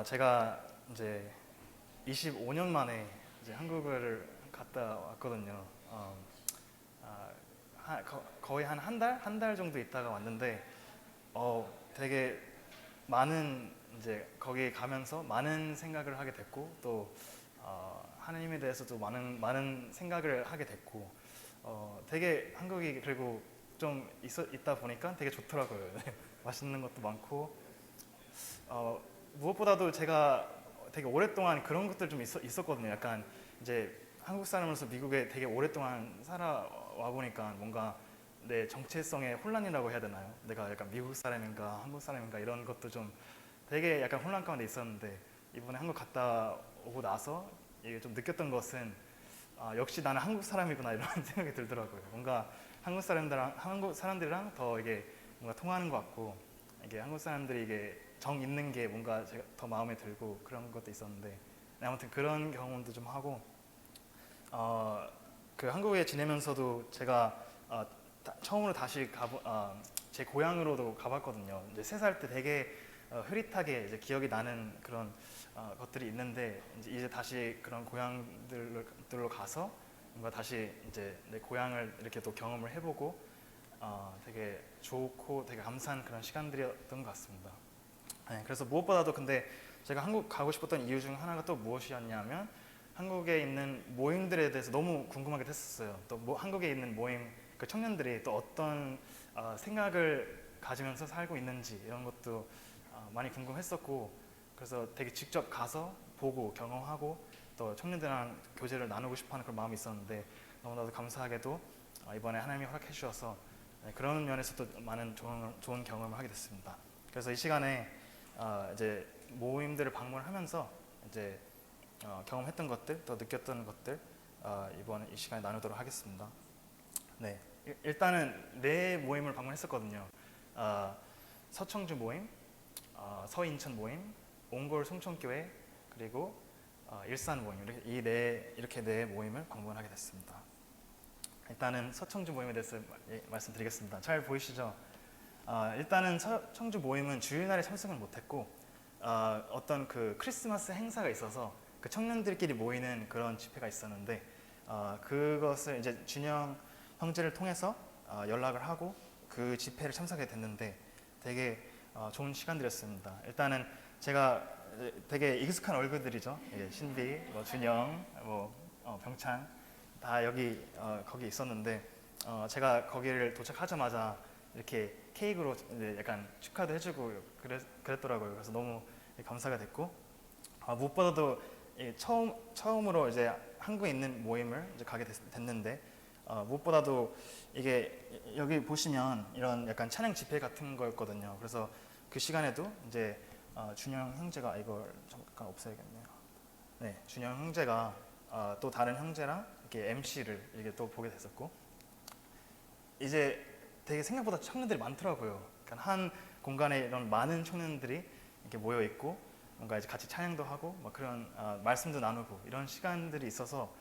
제가 이제 25년 만에 이제 한국을 갔다 왔거든요. 거의 한 달? 한 달 정도 있다가 왔는데, 되게 많은 이제 거기 가면서 많은 생각을 하게 됐고, 또 하나님에 대해서도 많은 생각을 하게 됐고, 되게 한국이 그리고 좀 있다 보니까 되게 좋더라고요. 맛있는 것도 많고, 무엇보다도 제가 되게 오랫동안 그런 것들 좀 있었거든요. 약간 이제 한국 사람으로서 미국에 되게 오랫동안 살아와 보니까 뭔가 내 정체성의 혼란이라고 해야 되나요? 내가 약간 미국 사람인가 한국 사람인가 이런 것도 좀 되게 약간 혼란 가운데 있었는데, 이번에 한국 갔다 오고 나서 이게 좀 느꼈던 것은 역시 나는 한국 사람이구나 이런 생각이 들더라고요. 뭔가 한국 사람들이랑 더 이게 뭔가 통하는 것 같고, 이게 한국 사람들이 이게 정 있는 게 뭔가 제가 더 마음에 들고 그런 것도 있었는데, 네, 아무튼 그런 경험도 좀 하고, 그 한국에 지내면서도 제가 처음으로 다시 제 고향으로도 가봤거든요. 이제 3살 때 되게 흐릿하게 이제 기억이 나는 그런 것들이 있는데, 이제 다시 그런 고향들로 가서 뭔가 다시 이제 내 고향을 이렇게 또 경험을 해보고, 되게 좋고 되게 감사한 그런 시간들이었던 것 같습니다. 네, 그래서 무엇보다도 근데 제가 한국 가고 싶었던 이유 중 하나가 또 무엇이었냐면, 한국에 있는 모임들에 대해서 너무 궁금하게 됐었어요. 또 한국에 있는 모임 그 청년들이 또 어떤 생각을 가지면서 살고 있는지 이런 것도 많이 궁금했었고, 그래서 되게 직접 가서 보고 경험하고 또 청년들이랑 교제를 나누고 싶어하는 그런 마음이 있었는데, 너무나도 감사하게도 이번에 하나님이 허락해 주셔서, 네, 그런 면에서도 많은 좋은 경험을 하게 됐습니다. 그래서 이 시간에 이제 모임들을 방문하면서 이제 경험했던 것들, 또 느꼈던 것들 이번 이 시간에 나누도록 하겠습니다. 네, 일단은 네 모임을 방문했었거든요. 서청주 모임, 서인천 모임, 옹골 송천교회, 그리고 일산 모임, 이렇게 네 모임을 방문하게 됐습니다. 일단은 서청주 모임에 대해서 말씀드리겠습니다. 잘 보이시죠? 일단은 서청주 모임은 주일날에 참석을 못했고, 어떤 그 크리스마스 행사가 있어서 그 청년들끼리 모이는 그런 집회가 있었는데, 그것을 이제 준영 형제를 통해서 연락을 하고 그 집회를 참석하게 됐는데, 되게 좋은 시간들이었습니다. 일단은 제가 되게 익숙한 얼굴들이죠. 예, 신비, 뭐 준영, 병찬 다 거기 있었는데, 제가 거기를 도착하자마자 이렇게 케이크로 이제 약간 축하도 해주고 그랬더라고요. 그래서 너무 감사가 됐고, 무엇보다도 처음으로 이제 한국에 있는 모임을 이제 가게 됐는데, 무엇보다도 이게 여기 보시면 이런 약간 찬양 집회 같은 거였거든요. 그래서 그 시간에도 이제 준영 형제가 이걸 잠깐 없애야겠네요. 네, 준영 형제가 또 다른 형제랑 이렇게 MC를 이렇게 또 보게 됐었고, 이제 되게 생각보다 청년들이 많더라고요. 그러니까 한 공간에 이런 많은 청년들이 이렇게 모여 있고, 뭔가 이제 같이 찬양도 하고, 막 그런 말씀도 나누고 이런 시간들이 있어서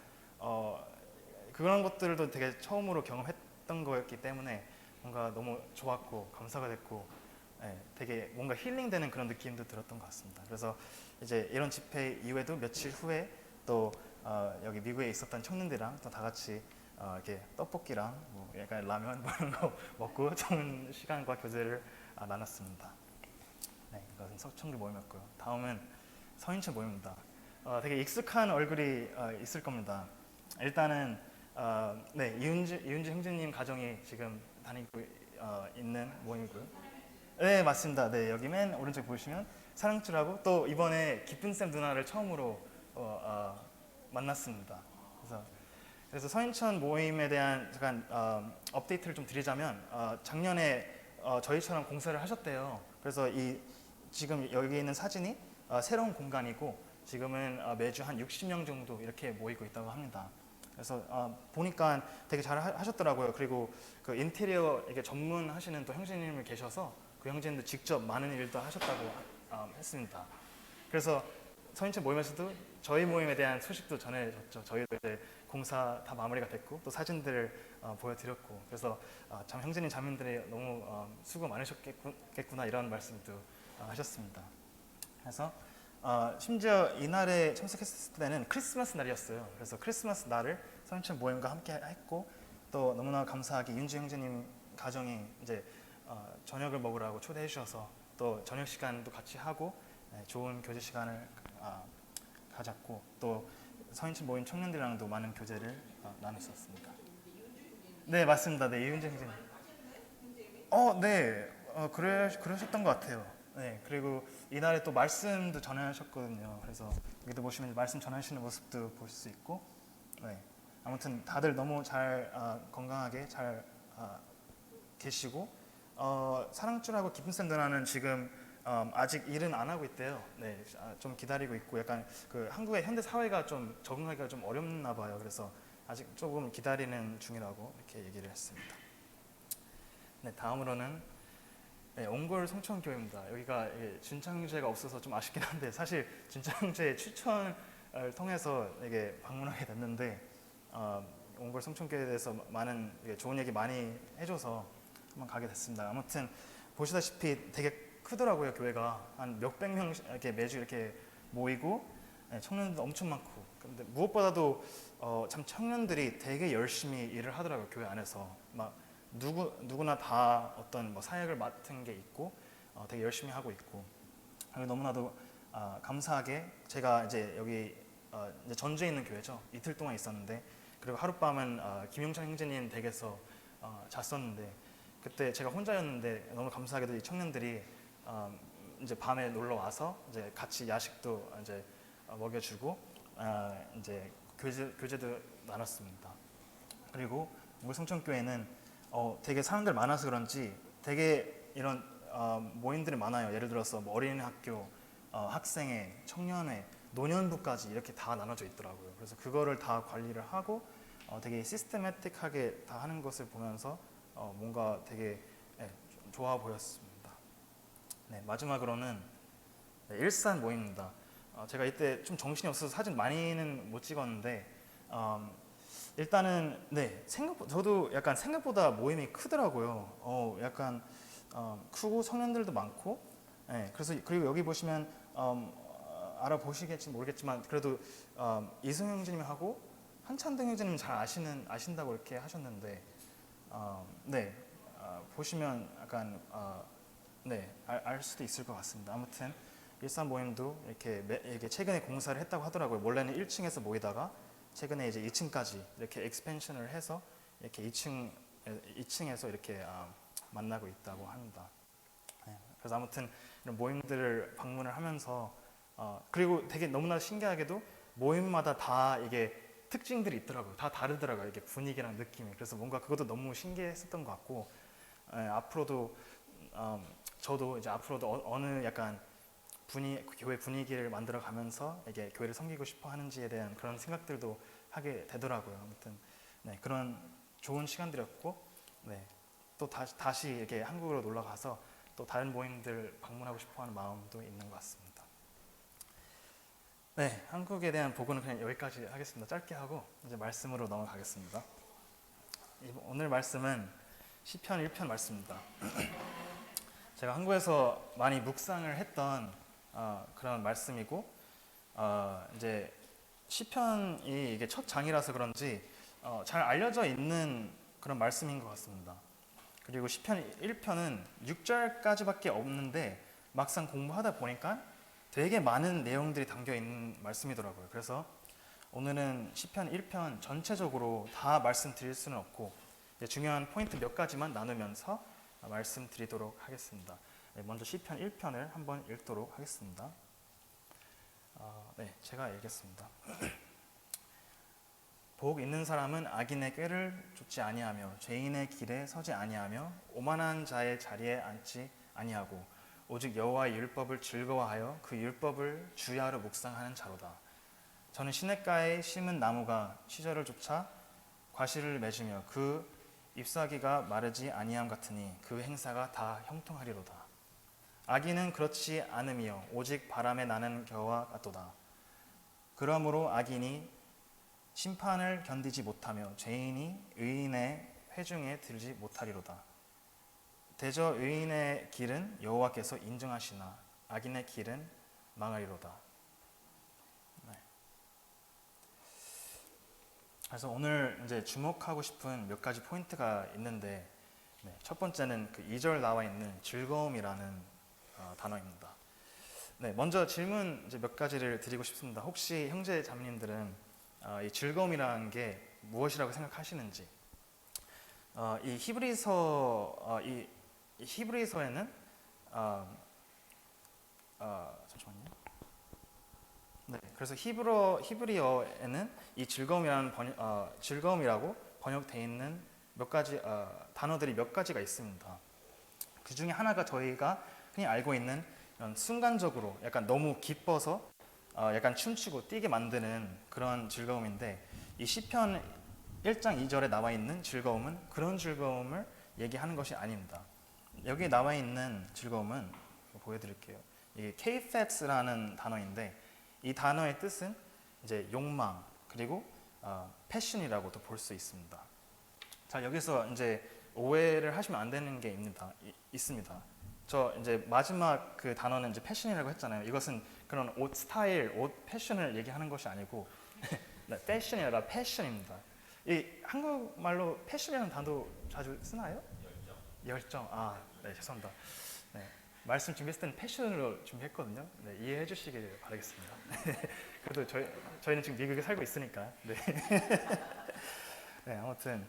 그런 것들도 되게 처음으로 경험했던 거였기 때문에 뭔가 너무 좋았고 감사가 됐고, 네, 되게 뭔가 힐링되는 그런 느낌도 들었던 것 같습니다. 그래서 이제 이런 집회 이후에도 며칠 후에 또 여기 미국에 있었던 청년들이랑 또 다 같이 이렇게 떡볶이랑 뭐 약간 라면 뭐 이런 거 먹고 좋은 시간과 교제를 나눴습니다. 네, 이것은 서청주 모임이었고요. 다음은 서인천 모임입니다. 되게 익숙한 얼굴이 있을 겁니다. 일단은 네, 이윤주 형제님 가정이 지금 다니고 있는 모임이고요. 네, 맞습니다. 네, 여기 맨 오른쪽 보시면 사랑줄하고, 또 이번에 기쁜쌤 누나를 처음으로 만났습니다. 그래서 서인천 모임에 대한 잠깐 업데이트를 좀 드리자면, 작년에 저희처럼 공사를 하셨대요. 그래서 지금 여기 있는 사진이 새로운 공간이고, 지금은 매주 한 60명 정도 이렇게 모이고 있다고 합니다. 그래서 보니까 되게 잘 하셨더라고요. 그리고 그 인테리어 이렇게 전문하시는 또 형제님이 계셔서 그 형제님도 직접 많은 일도 하셨다고 했습니다. 그래서 서인천 모임에서도 저희 모임에 대한 소식도 전해줬죠. 저희도 이제 공사 다 마무리가 됐고, 또 사진들을 보여드렸고, 그래서 참 형제님 자매들이 너무 수고 많으셨겠구나 이런 말씀도 하셨습니다. 그래서 심지어 이날에 참석했을 때는 크리스마스 날이었어요. 그래서 크리스마스 날을 서인천 모임과 함께 했고 또 너무나 감사하게 윤주 형제님 가정이 이제 저녁을 먹으라고 초대해 주셔서 또 저녁 시간도 같이 하고 좋은 교제 시간을 가졌고 또 서인천 모임 청년들이랑도 많은 교제를 나눴었습니다. 네 맞습니다. 네 윤주 형제님. 네. 그러셨던 것 같아요. 네, 그리고 이날에 또 말씀도 전하셨거든요. 그래서 여기도 보시면 말씀 전하시는 모습도 볼 수 있고, 네, 아무튼 다들 너무 잘 건강하게 잘 계시고, 사랑줄하고 기쁨샘 누나는 지금 아직 일은 안 하고 있대요. 네, 좀 기다리고 있고, 약간 그 한국의 현대 사회가 좀 적응하기가 좀 어렵나 봐요. 그래서 아직 조금 기다리는 중이라고 이렇게 얘기를 했습니다. 네, 다음으로는 옹골 송천교회입니다. 여기가 준창제가 없어서 좀 아쉽긴 한데 사실 준창제 추천을 통해서 이게 방문하게 됐는데 옹골 송천교회에 대해서 많은 좋은 얘기 많이 해줘서 한번 가게 됐습니다. 아무튼 보시다시피 되게 크더라고요. 교회가 한 몇백 명 이렇게 매주 이렇게 모이고 청년들도 엄청 많고 근데 무엇보다도 참 청년들이 되게 열심히 일을 하더라고요. 교회 안에서 막 누구나 다 어떤 뭐 사역을 맡은 게 있고 되게 열심히 하고 있고 너무나도 감사하게 제가 이제 여기 이제 전주에 있는 교회죠. 이틀 동안 있었는데 그리고 하룻밤은 김용찬 형제님 댁에서 잤었는데 그때 제가 혼자였는데 너무 감사하게도 이 청년들이 이제 밤에 놀러 와서 이제 같이 야식도 이제 먹여주고 이제 교제도 나눴습니다. 그리고 물성천교회는 되게 사람들 많아서 그런지 되게 이런 모임들이 많아요. 예를 들어서 뭐 어린이학교, 학생회, 청년회, 노년부까지 이렇게 다 나눠져 있더라고요. 그래서 그거를 다 관리를 하고 되게 시스테매틱하게 다 하는 것을 보면서 뭔가 되게 좋아 보였습니다. 네, 마지막으로는 일산 모임입니다. 제가 이때 좀 정신이 없어서 사진 많이는 못 찍었는데 일단은 저도 약간 생각보다 모임이 크더라고요. 약간 크고 청년들도 많고, 그래서 그리고 여기 보시면 알아보시겠지 모르겠지만 그래도 이승 형제님하고 한찬등 형제님 잘 아신다고 이렇게 하셨는데, 보시면 약간 알 수도 있을 것 같습니다. 아무튼 일산 모임도 이렇게 최근에 공사를 했다고 하더라고요. 원래는 1층에서 모이다가 최근에 이제 2층까지 이렇게 엑스펜션을 해서 이렇게 2층에서 이렇게 만나고 있다고 합니다. 그래서 아무튼 이런 모임들을 방문을 하면서 그리고 되게 너무나 신기하게도 모임마다 다 이게 특징들이 있더라고요. 다 다르더라고요. 이게 분위기랑 느낌이. 그래서 뭔가 그것도 너무 신기했었던 것 같고 앞으로도 저도 이제 앞으로도 어느 약간 교회 분위기를 만들어가면서 이게 교회를 섬기고 싶어 하는지에 대한 그런 생각들도 하게 되더라고요. 아무튼 그런 좋은 시간들이었고 또 다시 이렇게 한국으로 놀러 가서 또 다른 모임들 방문하고 싶어하는 마음도 있는 것 같습니다. 한국에 대한 보고는 그냥 여기까지 하겠습니다. 짧게 하고 이제 말씀으로 넘어가겠습니다. 오늘 말씀은 시편 1편 말씀입니다. 제가 한국에서 많이 묵상을 했던 그런 말씀이고 이제 시편이 이게 첫 장이라서 그런지 잘 알려져 있는 그런 말씀인 것 같습니다. 그리고 시편 1편은 6절까지밖에 없는데 막상 공부하다 보니까 되게 많은 내용들이 담겨 있는 말씀이더라고요. 그래서 오늘은 시편 1편 전체적으로 다 말씀드릴 수는 없고 중요한 포인트 몇 가지만 나누면서 말씀드리도록 하겠습니다. 먼저 시편 1편을 한번 읽도록 하겠습니다. 제가 읽겠습니다. 복 있는 사람은 악인의 꾀를 쫓지 아니하며 죄인의 길에 서지 아니하며 오만한 자의 자리에 앉지 아니하고 오직 여호와의 율법을 즐거워하여 그 율법을 주야로 묵상하는 자로다. 저는 시냇가에 심은 나무가 시절을 쫓아 과실을 맺으며 그 잎사귀가 마르지 아니함 같으니 그 행사가 다 형통하리로다. 악인은 그렇지 않으며 오직 바람에 나는 겨와 같도다. 그러므로 악인이 심판을 견디지 못하며 죄인이 의인의 회중에 들지 못하리로다. 대저 의인의 길은 여호와께서 인정하시나 악인의 길은 망하리로다. 그래서 오늘 이제 주목하고 싶은 몇 가지 포인트가 있는데, 네, 첫 번째는 그 2절 나와 있는 즐거움이라는 단어입니다. 네, 먼저 질문 이제 몇 가지를 드리고 싶습니다. 혹시 형제 자매님들은 이 즐거움이라는 게 무엇이라고 생각하시는지? 이 히브리서에는 잠시만요. 네, 그래서 히브리어에는 이 즐거움이라고 번역되어 있는 몇 가지 단어들이 몇 가지가 있습니다. 그 중에 하나가 저희가 흔히 알고 있는 이런 순간적으로 약간 너무 기뻐서 약간 춤추고 뛰게 만드는 그런 즐거움인데, 이 시편 1장 2절에 나와 있는 즐거움은 그런 즐거움을 얘기하는 것이 아닙니다. 여기 나와 있는 즐거움은 보여드릴게요. 이게 KFX라는 단어인데, 이 단어의 뜻은 이제 욕망 그리고 패션이라고도 볼 수 있습니다. 자, 여기서 이제 오해를 하시면 안 되는 게 있습니다. 저 이제 마지막 그 단어는 이제 패션이라고 했잖아요. 이것은 그런 옷 스타일, 옷 패션을 얘기하는 것이 아니고 네, 패션이 아니라 패션입니다. 이 한국말로 패션이라는 단어 자주 쓰나요? 열정. 아, 네, 죄송합니다. 네, 말씀 준비했을 때는 패션으로 준비했거든요. 네, 이해해 주시길 바라겠습니다. 그래도 저희는 지금 미국에 살고 있으니까. 네. 네, 아무튼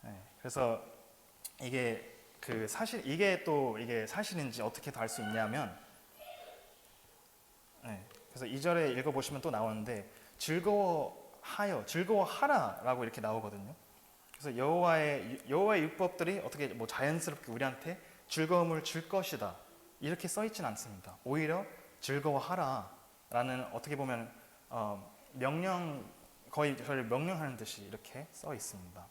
네, 그래서 이게 이게 사실인지 어떻게 알 수 있냐면, 네, 그래서 2절에 읽어보시면 또 나오는데 즐거워하라라고 이렇게 나오거든요. 그래서 여호와의 율법들이 어떻게 뭐 자연스럽게 우리한테 즐거움을 줄 것이다 이렇게 써 있진 않습니다. 오히려 즐거워하라라는 어떻게 보면 거의 저를 명령하는 듯이 이렇게 써 있습니다.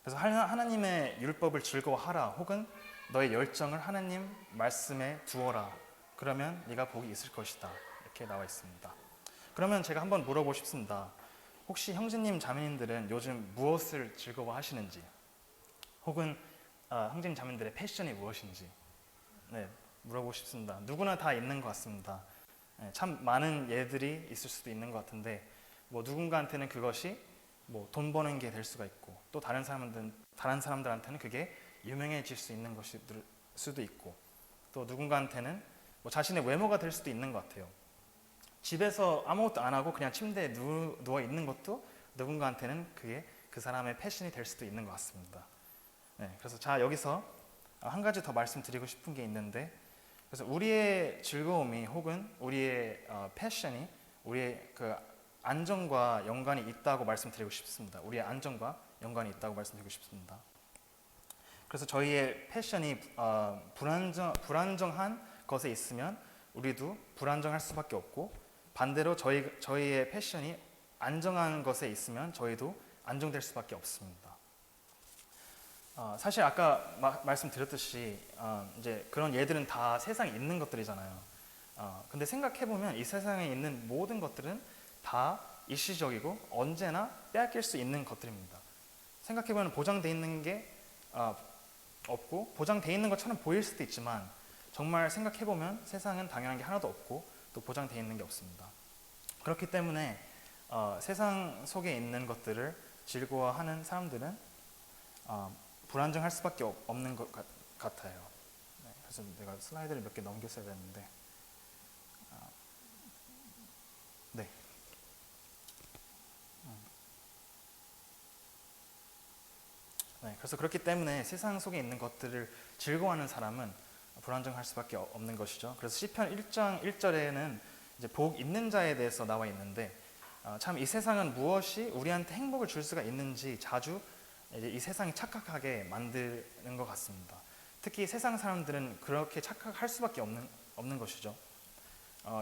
그래서 하나님의 율법을 즐거워하라, 혹은 너의 열정을 하나님 말씀에 두어라. 그러면 네가 복이 있을 것이다. 이렇게 나와 있습니다. 그러면 제가 한번 물어보고 싶습니다. 혹시 형제님, 자매님들은 요즘 무엇을 즐거워하시는지, 혹은 형제님, 자매님들의 패션이 무엇인지, 네, 물어보고 싶습니다. 누구나 다 있는 것 같습니다. 네, 참 많은 예들이 있을 수도 있는 것 같은데, 뭐 누군가한테는 그것이 뭐 돈 버는 게 될 수가 있고, 또 다른 사람들한테는 그게 유명해질 수 있는 것일 수도 있고, 또 누군가한테는 뭐 자신의 외모가 될 수도 있는 것 같아요. 집에서 아무것도 안 하고 그냥 침대에 누워 있는 것도 누군가한테는 그게 그 사람의 패션이 될 수도 있는 것 같습니다. 네, 그래서 자, 여기서 한 가지 더 말씀드리고 싶은 게 있는데, 그래서 우리의 즐거움이 혹은 우리의 패션이 우리의 그 안정과 연관이 있다고 말씀드리고 싶습니다. 우리의 안정과 연관이 있다고 말씀드리고 싶습니다. 그래서 저희의 패션이 불안정한 것에 있으면 우리도 불안정할 수밖에 없고, 반대로 저희의 패션이 안정한 것에 있으면 저희도 안정될 수밖에 없습니다. 사실 아까 말씀드렸듯이 이제 그런 예들은 다 세상에 있는 것들이잖아요. 근데 생각해 보면 이 세상에 있는 모든 것들은 다 일시적이고 언제나 빼앗길 수 있는 것들입니다. 생각해 보면 보장돼 있는 게 없고, 보장돼 있는 것처럼 보일 수도 있지만 정말 생각해 보면 세상은 당연한 게 하나도 없고 또 보장돼 있는 게 없습니다. 그렇기 때문에 세상 속에 있는 것들을 즐거워하는 사람들은 불안정할 수밖에 없는 것 같아요. 네, 그래서 내가 슬라이드를 몇 개 넘겼어야 되는데, 네. 네, 그래서 그렇기 때문에 세상 속에 있는 것들을 즐거워하는 사람은 불안정할 수밖에 없는 것이죠. 그래서 시편 1장 1절에는 이제 복 있는 자에 대해서 나와 있는데, 참 이 세상은 무엇이 우리한테 행복을 줄 수가 있는지 자주 이제 이 세상이 착각하게 만드는 것 같습니다. 특히 세상 사람들은 그렇게 착각할 수밖에 없는 것이죠.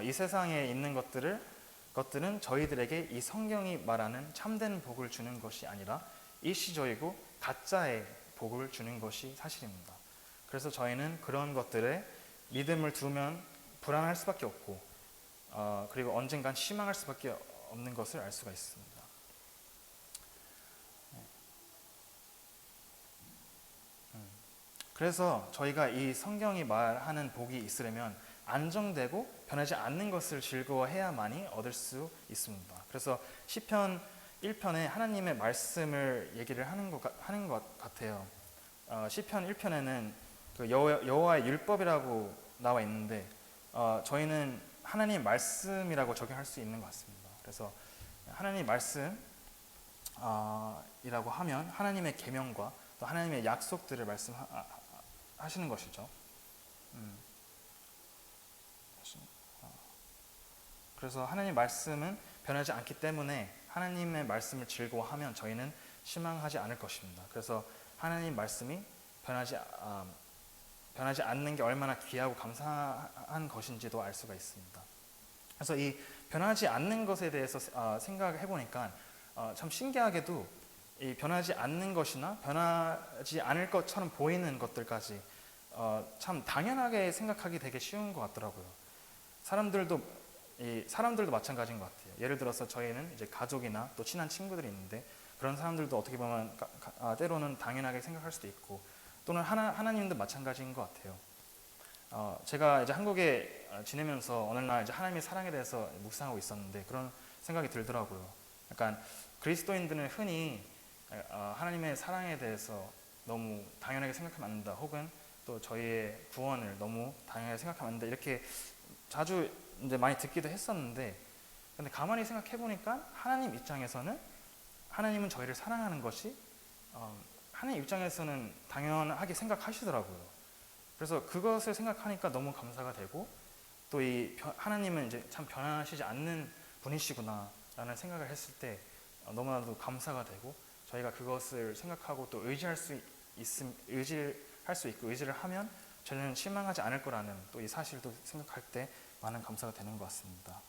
이 세상에 있는 것들은 저희들에게 이 성경이 말하는 참된 복을 주는 것이 아니라 일시적이고 가짜의 복을 주는 것이 사실입니다. 그래서 저희는 그런 것들에 믿음을 두면 불안할 수밖에 없고, 그리고 언젠간 실망할 수밖에 없는 것을 알 수가 있습니다. 그래서 저희가 이 성경이 말하는 복이 있으려면 안정되고 변하지 않는 것을 즐거워해야만이 얻을 수 있습니다. 그래서 시편 1편에 하나님의 말씀을 얘기를 하는 것 같아요. 시편 1편에는 그 여호와의 율법이라고 나와 있는데 저희는 하나님의 말씀이라고 적용할 수 있는 것 같습니다. 그래서 하나님의 말씀 이라고 하면 하나님의 계명과 또 하나님의 약속들을 말씀하시는 것이죠. 그래서 하나님의 말씀은 변하지 않기 때문에 하나님의 말씀을 즐거워하면 저희는 실망하지 않을 것입니다. 그래서 하나님 말씀이 변하지 않는 게 얼마나 귀하고 감사한 것인지도 알 수가 있습니다. 그래서 이 변하지 않는 것에 대해서 생각해 보니까 참 신기하게도 이 변하지 않는 것이나 변하지 않을 것처럼 보이는 것들까지 참 당연하게 생각하기 되게 쉬운 것 같더라고요. 사람들도 마찬가지인 것 같아요. 예를 들어서 저희는 이제 가족이나 또 친한 친구들이 있는데 그런 사람들도 어떻게 보면 때로는 당연하게 생각할 수도 있고 또는 하나님도 마찬가지인 것 같아요. 제가 이제 한국에 지내면서 어느 날 이제 하나님의 사랑에 대해서 묵상하고 있었는데 그런 생각이 들더라고요. 약간 그리스도인들은 흔히 하나님의 사랑에 대해서 너무 당연하게 생각하면 안 된다, 혹은 또 저희의 구원을 너무 당연하게 생각하면 안 된다, 이렇게 자주 이제 많이 듣기도 했었는데, 근데 가만히 생각해 보니까 하나님 입장에서는 하나님은 저희를 사랑하는 것이 하나님 입장에서는 당연하게 생각하시더라고요. 그래서 그것을 생각하니까 너무 감사가 되고 또 이 하나님은 이제 참 변하시지 않는 분이시구나라는 생각을 했을 때 너무나도 감사가 되고 저희가 그것을 생각하고 또 의지할 수 있고 의지를 하면 저는 실망하지 않을 거라는 또 이 사실도 생각할 때 많은 감사가 되는 것 같습니다.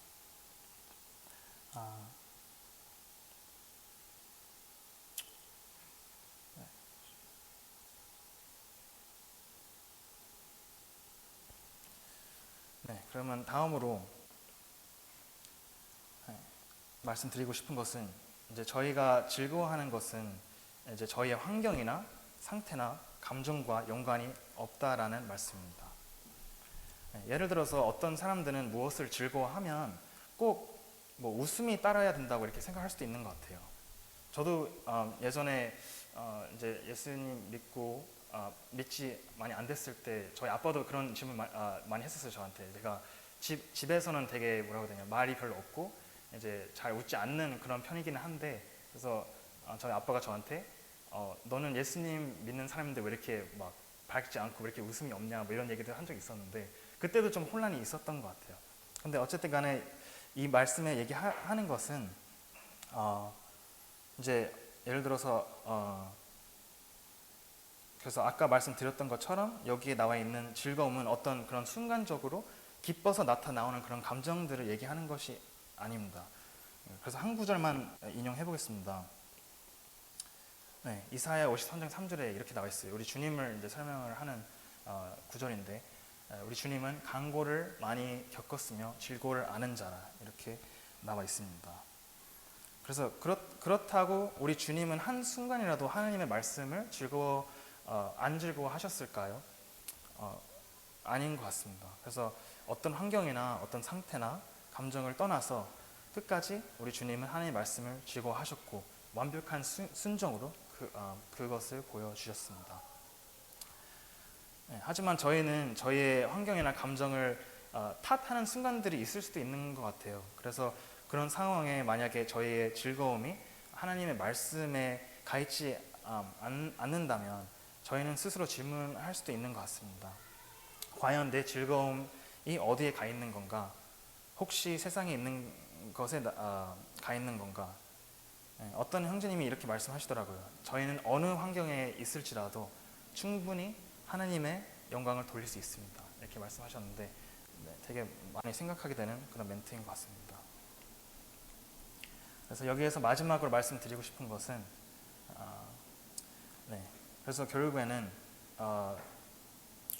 네, 그러면 다음으로 말씀드리고 싶은 것은 이제 저희가 즐거워하는 것은 이제 저희의 환경이나 상태나 감정과 연관이 없다라는 말씀입니다. 예를 들어서 어떤 사람들은 무엇을 즐거워하면 꼭 뭐 웃음이 따라야 된다고 이렇게 생각할 수도 있는 것 같아요. 저도 예전에 이제 예수님 믿지 많이 안 됐을 때 저희 아빠도 그런 질문 많이 했었어요. 저한테. 제가 집에서는 되게 뭐라고 해야 되냐, 말이 별로 없고 이제 잘 웃지 않는 그런 편이기는 한데, 그래서 저희 아빠가 저한테 너는 예수님 믿는 사람인데 왜 이렇게 막 밝지 않고 왜 이렇게 웃음이 없냐, 뭐 이런 얘기를 한 적이 있었는데 그때도 좀 혼란이 있었던 것 같아요. 근데 어쨌든 간에 이 말씀에 얘기하는 것은 이제 예를 들어서 그래서 아까 말씀드렸던 것처럼 여기에 나와 있는 즐거움은 어떤 그런 순간적으로 기뻐서 나타나오는 그런 감정들을 얘기하는 것이 아닙니다. 그래서 한 구절만 인용해 보겠습니다. 네, 이사야 53장 3절에 이렇게 나와 있어요. 우리 주님을 이제 설명을 하는 구절인데, 우리 주님은 강고를 많이 겪었으며 질고를 아는 자라, 이렇게 나와 있습니다. 그래서 그렇다고 우리 주님은 한 순간이라도 하나님의 말씀을 안 즐거워하셨을까요? 아닌 것 같습니다. 그래서 어떤 환경이나 어떤 상태나 감정을 떠나서 끝까지 우리 주님은 하나님의 말씀을 즐거워하셨고 완벽한 순종으로 그것을 보여주셨습니다. 네, 하지만 저희는 저희의 환경이나 감정을 탓하는 순간들이 있을 수도 있는 것 같아요. 그래서 그런 상황에 만약에 저희의 즐거움이 하나님의 말씀에 가 있지 않는다면 저희는 스스로 질문할 수도 있는 것 같습니다. 과연 내 즐거움이 어디에 가 있는 건가? 혹시 세상에 있는 것에 가 있는 건가? 어떤 형제님이 이렇게 말씀하시더라고요. 저희는 어느 환경에 있을지라도 충분히 하나님의 영광을 돌릴 수 있습니다. 이렇게 말씀하셨는데 되게 많이 생각하게 되는 그런 멘트인 것 같습니다. 그래서 여기에서 마지막으로 말씀드리고 싶은 것은 그래서 결국에는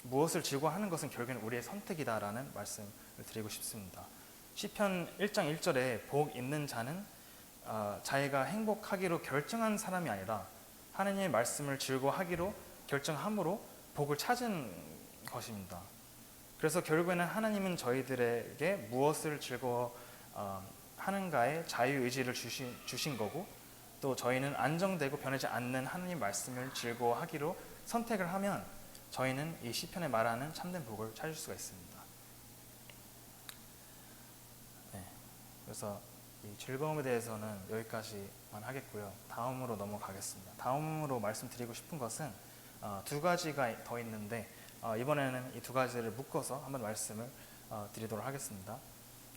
무엇을 즐거워하는 것은 결국에는 우리의 선택이다라는 말씀을 드리고 싶습니다. 시편 1장 1절에 복 있는 자는 자기가 행복하기로 결정한 사람이 아니라 하나님의 말씀을 즐거워하기로 결정함으로 복을 찾은 것입니다. 그래서 결국에는 하나님은 저희들에게 무엇을 즐거워 하는가에 자유의지를 주신 거고, 또 저희는 안정되고 변하지 않는 하나님 말씀을 즐거워하기로 선택을 하면 저희는 이 시편에 말하는 참된 복을 찾을 수가 있습니다. 네, 그래서 이 즐거움에 대해서는 여기까지만 하겠고요. 다음으로 넘어가겠습니다. 다음으로 말씀드리고 싶은 것은 두 가지가 더 있는데 이번에는 이 두 가지를 묶어서 한번 말씀을 드리도록 하겠습니다.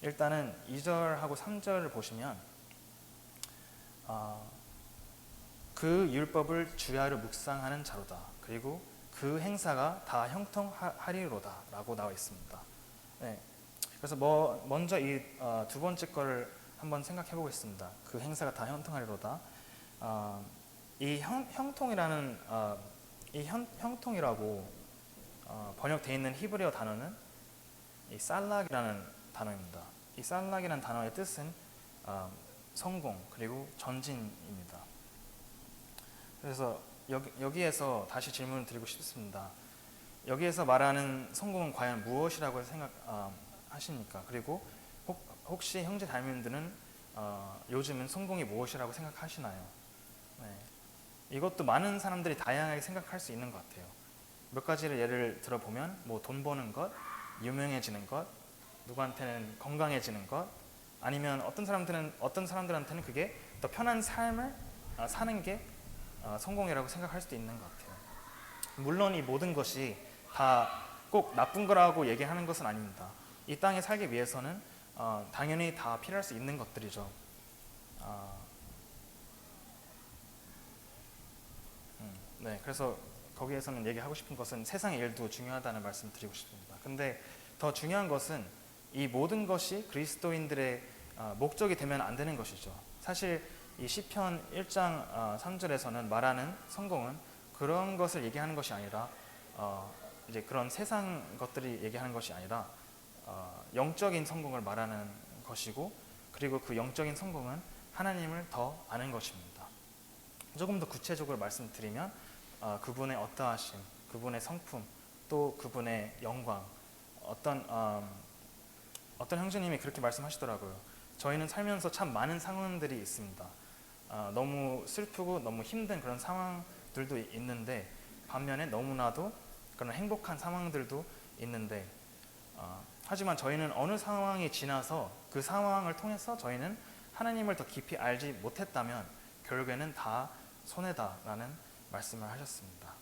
일단은 2절하고 3절을 보시면 그 율법을 주야로 묵상하는 자로다. 그리고 그 행사가 다 형통하리로다 라고 나와 있습니다. 네, 그래서 먼저 이 두 번째 거를 한번 생각해 보겠습니다. 그 행사가 다 형통하리로다. 이 형통이라는 이 형통이라고 번역되어 있는 히브리어 단어는 이 살락이라는 단어입니다. 이 살락이라는 단어의 뜻은 성공 그리고 전진입니다. 그래서 여기에서 다시 질문을 드리고 싶습니다. 여기에서 말하는 성공은 과연 무엇이라고 생각하십니까? 그리고 혹시 형제 자매님들은 요즘은 성공이 무엇이라고 생각하시나요? 네. 이것도 많은 사람들이 다양하게 생각할 수 있는 것 같아요. 몇 가지를 예를 들어보면 뭐 돈 버는 것, 유명해지는 것, 누구한테는 건강해지는 것, 아니면 어떤 사람들한테는 그게 더 편한 삶을 사는 게 성공이라고 생각할 수도 있는 것 같아요. 물론 이 모든 것이 다 꼭 나쁜 거라고 얘기하는 것은 아닙니다. 이 땅에 살기 위해서는 당연히 다 필요할 수 있는 것들이죠. 네, 그래서 거기에서는 얘기하고 싶은 것은 세상의 일도 중요하다는 말씀 드리고 싶습니다. 근데 더 중요한 것은 이 모든 것이 그리스도인들의 목적이 되면 안 되는 것이죠. 사실 이 시편 1장 3절에서는 말하는 성공은 그런 것을 얘기하는 것이 아니라 이제 그런 세상 것들이 얘기하는 것이 아니라 영적인 성공을 말하는 것이고, 그리고 그 영적인 성공은 하나님을 더 아는 것입니다. 조금 더 구체적으로 말씀드리면 그분의 어떠하심, 그분의 성품, 또 그분의 영광. 어떤 형제님이 그렇게 말씀하시더라고요. 저희는 살면서 참 많은 상황들이 있습니다. 너무 슬프고 너무 힘든 그런 상황들도 있는데, 반면에 너무나도 그런 행복한 상황들도 있는데, 하지만 저희는 어느 상황이 지나서 그 상황을 통해서 저희는 하나님을 더 깊이 알지 못했다면 결국에는 다 손해다라는 말씀을 하셨습니다.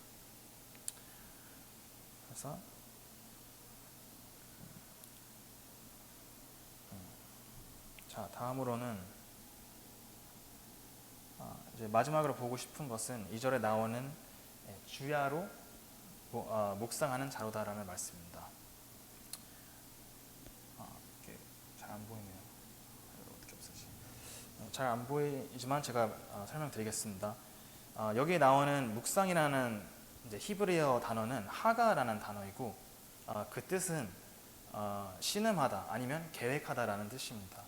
그래서 자, 다음으로는 이제 마지막으로 보고 싶은 것은 2절에 나오는 주야로 묵상하는 자로다라는 말씀입니다. 잘 안 보이네요. 어떻게 없어지? 잘 안 보이지만 제가 설명드리겠습니다. 여기에 나오는 묵상이라는 이제 히브리어 단어는 하가라는 단어이고, 그 뜻은 신음하다 아니면 계획하다라는 뜻입니다.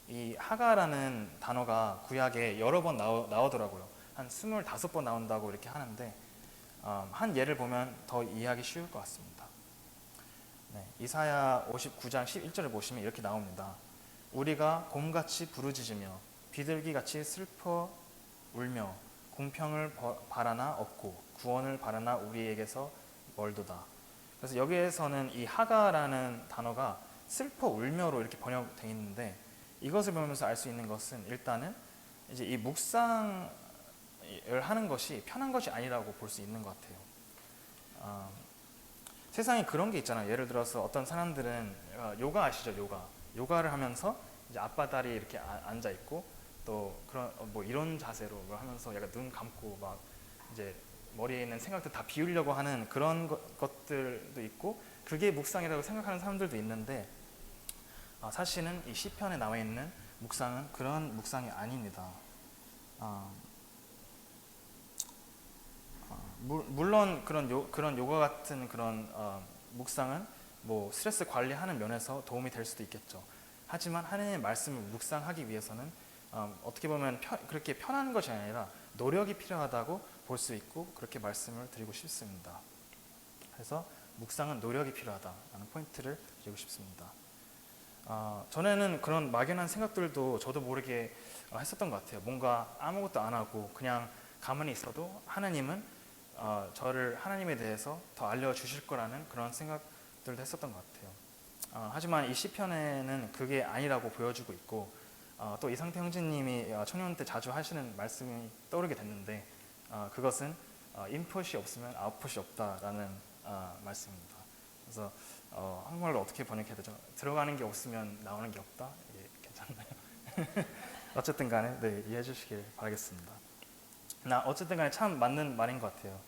이 하가라는 단어가 구약에 여러 번 나오더라고요. 한 25번 나온다고 이렇게 하는데, 한 예를 보면 더 이해하기 쉬울 것 같습니다. 네, 이사야 59장 11절을 보시면 이렇게 나옵니다. 우리가 곰같이 부르짖으며 비둘기같이 슬퍼 울며 공평을 바라나 없고 구원을 바라나 우리에게서 멀도다. 그래서 여기에서는 이 하가라는 단어가 슬퍼 울며로 이렇게 번역되어 있는데, 이것을 보면서 알 수 있는 것은 일단은 이제 이 묵상을 하는 것이 편한 것이 아니라고 볼 수 있는 것 같아요. 세상에 그런 게 있잖아요. 예를 들어서 어떤 사람들은 요가 아시죠? 요가를 하면서 이제 앞바다리 이렇게 앉아 있고, 또 그런 뭐 이런 자세로 하면서 약간 눈 감고 막 이제 머리에 있는 생각들 다 비우려고 하는 그런 것들도 있고, 그게 묵상이라고 생각하는 사람들도 있는데, 사실은 이 시편에 나와 있는 묵상은 그런 묵상이 아닙니다. 물론 그런 요가 같은 그런 묵상은 뭐 스트레스 관리하는 면에서 도움이 될 수도 있겠죠. 하지만 하나님의 말씀을 묵상하기 위해서는 어떻게 보면 그렇게 편한 것이 아니라 노력이 필요하다고 볼 수 있고, 그렇게 말씀을 드리고 싶습니다. 그래서 묵상은 노력이 필요하다라는 포인트를 드리고 싶습니다. 전에는 그런 막연한 생각들도 저도 모르게 했었던 것 같아요. 뭔가 아무것도 안 하고 그냥 가만히 있어도 하나님은 저를 하나님에 대해서 더 알려주실 거라는 그런 생각들도 했었던 것 같아요. 하지만 이 시편에는 그게 아니라고 보여주고 있고 또 이상태 형제님이 청년 때 자주 하시는 말씀이 떠오르게 됐는데 그것은 인풋이 없으면 아웃풋이 없다라는 말씀입니다. 그래서 한국말로 어떻게 번역해야 되죠? 들어가는 게 없으면 나오는 게 없다? 이게 괜찮나요? 어쨌든 간에 네, 이해해 주시길 바라겠습니다. 어쨌든 간에 참 맞는 말인 것 같아요.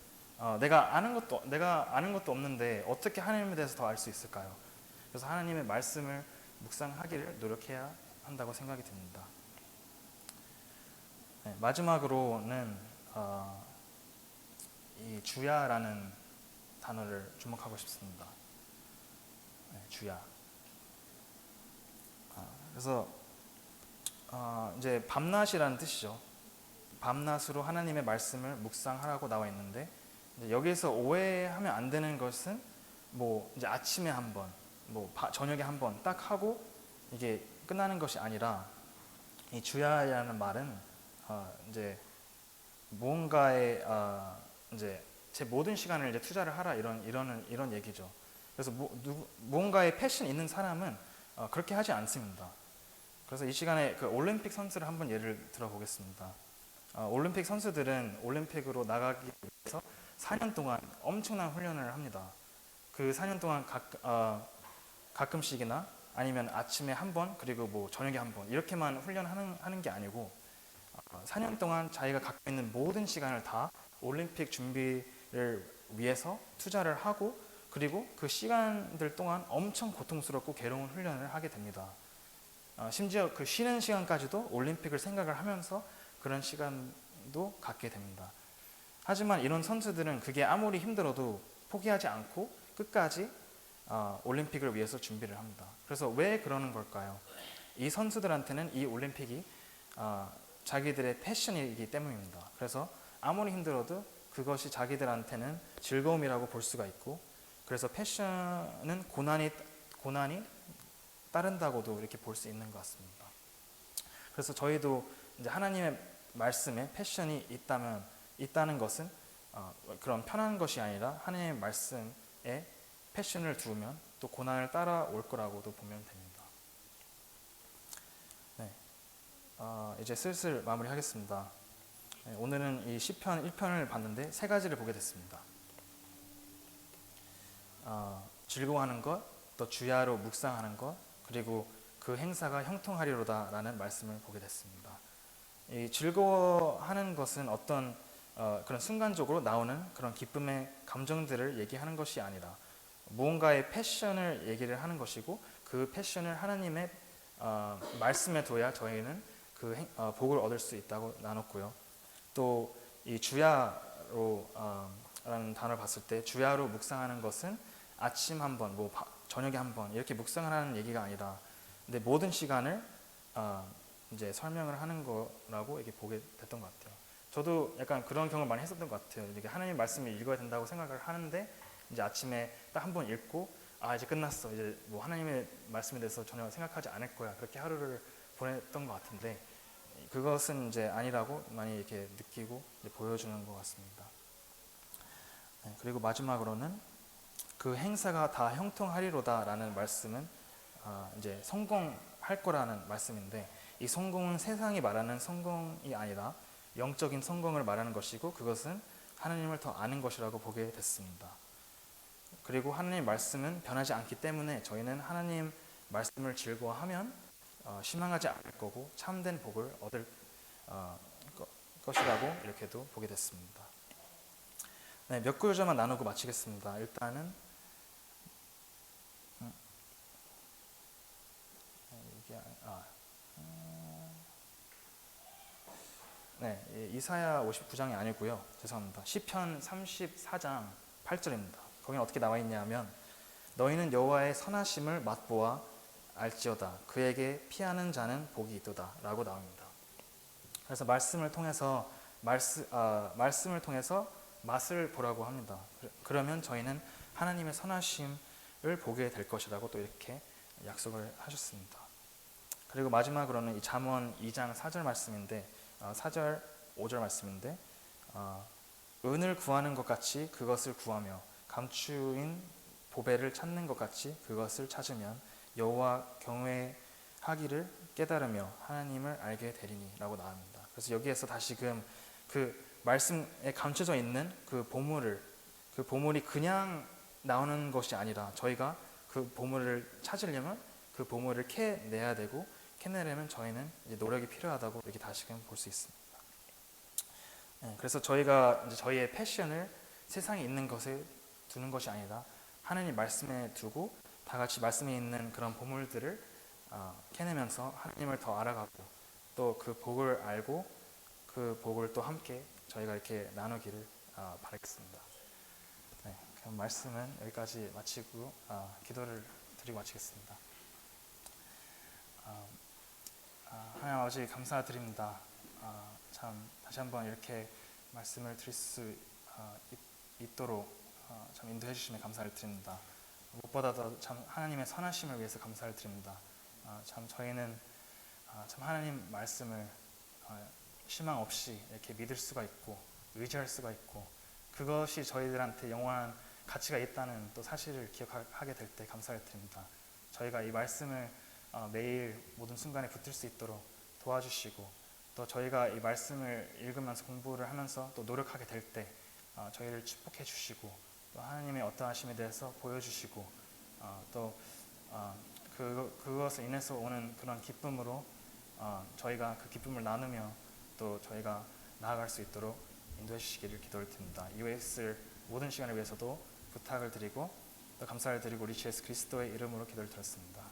내가 아는 것도 없는데 어떻게 하나님에 대해서 더 알 수 있을까요? 그래서 하나님의 말씀을 묵상하기를 노력해야 한다고 생각이 듭니다. 네, 마지막으로는 이 주야라는 단어를 주목하고 싶습니다. 네, 주야. 그래서 이제 밤낮이라는 뜻이죠. 밤낮으로 하나님의 말씀을 묵상하라고 나와 있는데 이제 여기에서 오해하면 안 되는 것은 뭐 이제 아침에 한 번, 뭐 저녁에 한 번 딱 하고 이게 끝나는 것이 아니라 이 주야라는 말은 이제 무언가에 이제 제 모든 시간을 이제 투자를 하라 이런 얘기죠. 그래서 무언가에 패션 있는 사람은 그렇게 하지 않습니다. 그래서 이 시간에 그 올림픽 선수를 한번 예를 들어보겠습니다. 올림픽 선수들은 올림픽으로 나가기 위해서 4년 동안 엄청난 훈련을 합니다. 그 4년 동안 가끔씩이나 아니면 아침에 한 번 그리고 뭐 저녁에 한 번 이렇게만 훈련하는 게 아니고 4년 동안 자기가 갖고 있는 모든 시간을 다 올림픽 준비를 위해서 투자를 하고 그리고 그 시간들 동안 엄청 고통스럽고 괴로운 훈련을 하게 됩니다. 심지어 그 쉬는 시간까지도 올림픽을 생각을 하면서 그런 시간도 갖게 됩니다. 하지만 이런 선수들은 그게 아무리 힘들어도 포기하지 않고 끝까지 올림픽을 위해서 준비를 합니다. 그래서 왜 그러는 걸까요? 이 선수들한테는 이 올림픽이 자기들의 패션이기 때문입니다. 그래서 아무리 힘들어도 그것이 자기들한테는 즐거움이라고 볼 수가 있고 그래서 패션은 고난이 따른다고도 이렇게 볼 수 있는 것 같습니다. 그래서 저희도 이제 하나님의 말씀에 패션이 있다는 것은 그런 편한 것이 아니라 하나님의 말씀에 패션을 두면 또 고난을 따라올 거라고도 보면 됩니다. 네, 이제 슬슬 마무리하겠습니다. 네, 오늘은 이 시편 1편을 봤는데 세 가지를 보게 됐습니다. 즐거워하는 것, 또 주야로 묵상하는 것, 그리고 그 행사가 형통하리로다라는 말씀을 보게 됐습니다. 이 즐거워하는 것은 어떤 그런 순간적으로 나오는 그런 기쁨의 감정들을 얘기하는 것이 아니라 무언가의 패션을 얘기를 하는 것이고 그 패션을 하나님의 말씀에 둬야 저희는 그 복을 얻을 수 있다고 나눴고요. 또 이 주야로 라는 단어를 봤을 때 주야로 묵상하는 것은 아침 한 번, 뭐 저녁에 한 번 이렇게 묵상을 하는 얘기가 아니라 근데 모든 시간을 이제 설명을 하는 거라고 이렇게 보게 됐던 것 같아요. 저도 약간 그런 경험을 많이 했었던 것 같아요. 이게 하나님 말씀을 읽어야 된다고 생각을 하는데 이제 아침에 딱 한 번 읽고 이제 끝났어. 이제 뭐 하나님의 말씀에 대해서 전혀 생각하지 않을 거야. 그렇게 하루를 보냈던 것 같은데 그것은 이제 아니라고 많이 이렇게 느끼고 이제 보여주는 것 같습니다. 네, 그리고 마지막으로는 그 행사가 다 형통하리로다라는 말씀은 이제 성공할 거라는 말씀인데 이 성공은 세상이 말하는 성공이 아니라 영적인 성공을 말하는 것이고 그것은 하나님을 더 아는 것이라고 보게 됐습니다. 그리고 하나님의 말씀은 변하지 않기 때문에 저희는 하나님 말씀을 즐거워하면 실망하지 않을 거고 참된 복을 얻을 것이라고 이렇게도 보게 됐습니다. 네, 몇 구절만 나누고 마치겠습니다. 일단은 이사야 59장이 아니고요. 죄송합니다. 시편 34장 8절입니다. 거기는 어떻게 나와 있냐면 너희는 여호와의 선하심을 맛보아 알지어다. 그에게 피하는 자는 복이 있도다 라고 나옵니다. 그래서 말씀을 통해서 맛을 보라고 합니다. 그러면 저희는 하나님의 선하심을 보게 될 것이라고 또 이렇게 약속을 하셨습니다. 그리고 마지막으로는 이 잠언 2장 4절 말씀인데 4절 5절 말씀인데 은을 구하는 것 같이 그것을 구하며 감추인 보배를 찾는 것 같이 그것을 찾으면 여호와 경외하기를 깨달으며 하나님을 알게 되리니라고 나옵니다. 그래서 여기에서 다시금 그 말씀에 감춰져 있는 그 보물이 그냥 나오는 것이 아니라 저희가 그 보물을 찾으려면 그 보물을 캐내야 되고 캐내려면 저희는 이제 노력이 필요하다고 이렇게 다시금 볼 수 있습니다. 그래서 저희가 이제 저희의 패션을 세상에 있는 것에 두는 것이 아니라 하나님 말씀에 두고 다 같이 말씀에 있는 그런 보물들을 캐내면서 하나님을 더 알아가고 또 그 복을 알고 그 복을 또 함께 저희가 이렇게 나누기를 바라겠습니다. 네, 그럼 말씀은 여기까지 마치고 기도를 드리고 마치겠습니다. 하나님 아버지 감사드립니다. 참 다시 한번 이렇게 말씀을 드릴 수 있도록 참 인도해 주심에 감사를 드립니다. 무엇보다도 참 하나님의 선하심을 위해서 감사를 드립니다. 참 저희는 참 하나님 말씀을 실망 없이 이렇게 믿을 수가 있고 의지할 수가 있고 그것이 저희들한테 영원한 가치가 있다는 또 사실을 기억하게 될 때 감사를 드립니다. 저희가 이 말씀을 매일 모든 순간에 붙들 수 있도록 도와주시고 또 저희가 이 말씀을 읽으면서 공부를 하면서 또 노력하게 될 때 저희를 축복해 주시고 또 하나님의 어떠하심에 대해서 보여주시고 또 그것을 인해서 오는 그런 기쁨으로 저희가 그 기쁨을 나누며 또 저희가 나아갈 수 있도록 인도해 주시기를 기도를 드립니다. 이후에 있을 모든 시간을 위해서도 부탁을 드리고 또 감사를 드리고 우리 주 예수 그리스도의 이름으로 기도를 드렸습니다.